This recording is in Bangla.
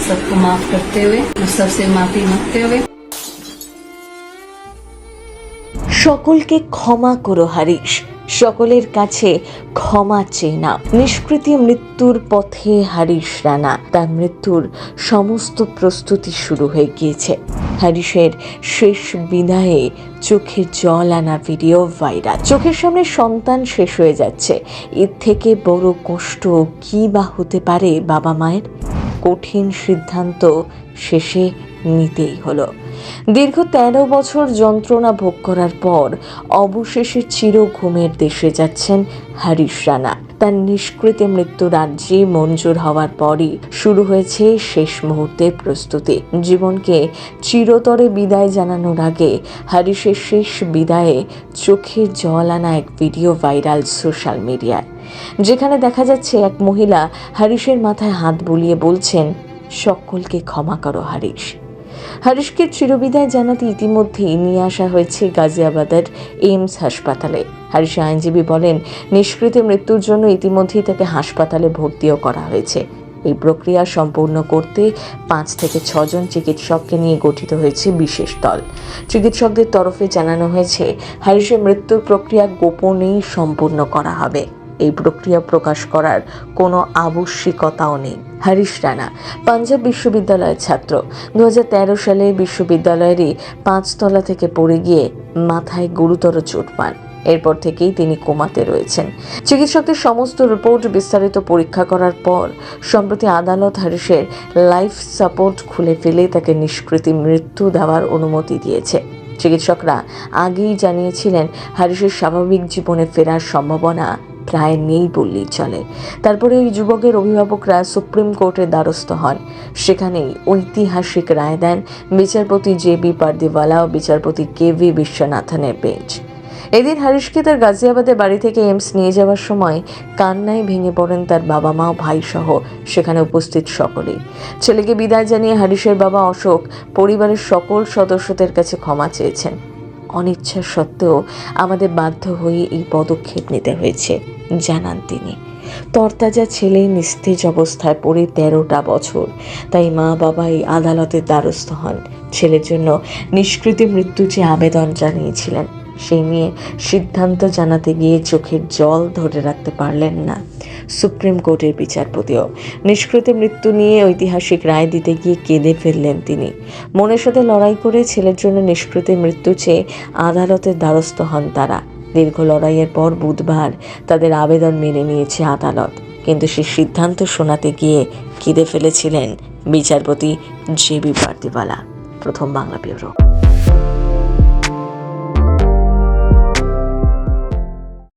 सबको माफ करते हुए और सबसे माफी मांगते हुए সকলকে ক্ষমা করো হারিস, সকলের কাছে ক্ষমা চেয়ে নাও। নিষ্কৃতি মৃত্যুর পথে হারিস রানা, তার মৃত্যুর সমস্ত প্রস্তুতি শুরু হয়ে গিয়েছে। হারিসের শেষ বিদায়ে চোখে জল আনা ভিডিও ভাইরাল। চোখের সামনে সন্তান শেষ হয়ে যাচ্ছে, এর থেকে বড় কষ্ট কি বা হতে পারে বাবা মায়ের? কঠিন সিদ্ধান্ত শেষে নিতেই হলো। দীর্ঘ 13 বছর যন্ত্রণা ভোগ করার পর অবশেষে চির ঘুমের দেশে যাচ্ছেন হারিস রানা। তার নিষ্কৃতি মৃত্যু রাজ্যে মঞ্জুর হওয়ার পরই শুরু হয়েছে শেষ মুহূর্তের প্রস্তুতি। জীবনকে চিরতরে বিদায় জানানোর আগে হারিসের শেষ বিদায়ে চোখে জল আনা এক ভিডিও ভাইরাল সোশ্যাল মিডিয়ায়, যেখানে দেখা যাচ্ছে এক মহিলা হারিসের মাথায় হাত বুলিয়ে বলছেন, সকলকে ক্ষমা করো হারিস। হারিসকে চিরবিদায় জানাতে ইতিমধ্যেই নিয়ে আসা হয়েছে গাজিয়াবাদের এইমস হাসপাতালে। হারিসের আইনজীবী বলেন, নিষ্কৃতি মৃত্যুর জন্য ইতিমধ্যেই তাকে হাসপাতালে ভর্তিও করা হয়েছে। এই প্রক্রিয়া সম্পূর্ণ করতে 5 থেকে 6 জন চিকিৎসককে নিয়ে গঠিত হয়েছে বিশেষ দল। চিকিৎসকদের তরফে জানানো হয়েছে, হারিসের মৃত্যুর প্রক্রিয়া গোপনেই সম্পূর্ণ করা হবে। এই প্রক্রিয়া প্রকাশ করার কোনো আবশ্যিকতাও নেই। হারিস রানা পাঞ্জাব বিশ্ববিদ্যালয়ের ছাত্র। 2013 সালে বিশ্ববিদ্যালয়েরই 5 তলা থেকে পড়ে গিয়ে মাথায় গুরুতর চোট পান। এরপর থেকেই তিনি কোমাতে রয়েছেন। চিকিৎসকদের সমস্ত রিপোর্ট বিস্তারিত পরীক্ষা করার পর সম্প্রতি আদালত হারিসের লাইফ সাপোর্ট খুলে ফেলে তাকে নিষ্কৃতি মৃত্যু দেওয়ার অনুমতি দিয়েছে। চিকিৎসকরা আগেই জানিয়েছিলেন, হারিসের স্বাভাবিক জীবনে ফেরার সম্ভাবনা প্রায় নেই বললেই চলে। তারপরে ওই যুবকের অভিভাবকরা সুপ্রিম কোর্টের দ্বারস্থ হন। সেখানেই ঐতিহাসিক রায় দেন বিচারপতি JB পারদিওয়ালা ও বিচারপতি KV বিশ্বনাথনের বেঞ্চ। এদিন হারিসকে তার গাজিয়াবাদের বাড়ি থেকে এইমস নিয়ে যাওয়ার সময় কান্নায় ভেঙে পড়েন তার বাবা মা ও ভাই সহ সেখানে উপস্থিত সকলেই। ছেলেকে বিদায় জানিয়ে হারিসের বাবা অশোক পরিবারের সকল সদস্যদের কাছে ক্ষমা চেয়েছেন। অনিচ্ছা সত্ত্বেও আমাদের বাধ্য হয়ে এই পদক্ষেপ নিতে হয়েছে জানান তিনি। তরতাজা ছেলে নিস্তেজ অবস্থায় পড়ে 13টা বছর, তাই মা বাবা এই আদালতের দ্বারস্থ হন। ছেলের জন্য নিষ্কৃতি মৃত্যু যে আবেদন জানিয়েছিলেন, সেই নিয়ে সিদ্ধান্ত জানাতে গিয়ে চোখের জল ধরে রাখতে পারলেন না সুপ্রিম কোর্টের বিচারপতিও। নিষ্কৃতি মৃত্যু নিয়ে ঐতিহাসিক রায় দিতে গিয়ে কেঁদে ফেললেন তিনি। মনের সাথে লড়াই করে ছেলের জন্য নিষ্কৃতি মৃত্যু চেয়ে আদালতের দ্বারস্থ হন তারা। দীর্ঘ লড়াইয়ের পর বুধবার তাদের আবেদন মেনে নিয়েছে আদালত, কিন্তু সেই সিদ্ধান্ত শোনাতে গিয়ে কেঁদে ফেলেছিলেন বিচারপতি JB পারদিওয়ালা। প্রথম বাংলা ব্যুরো।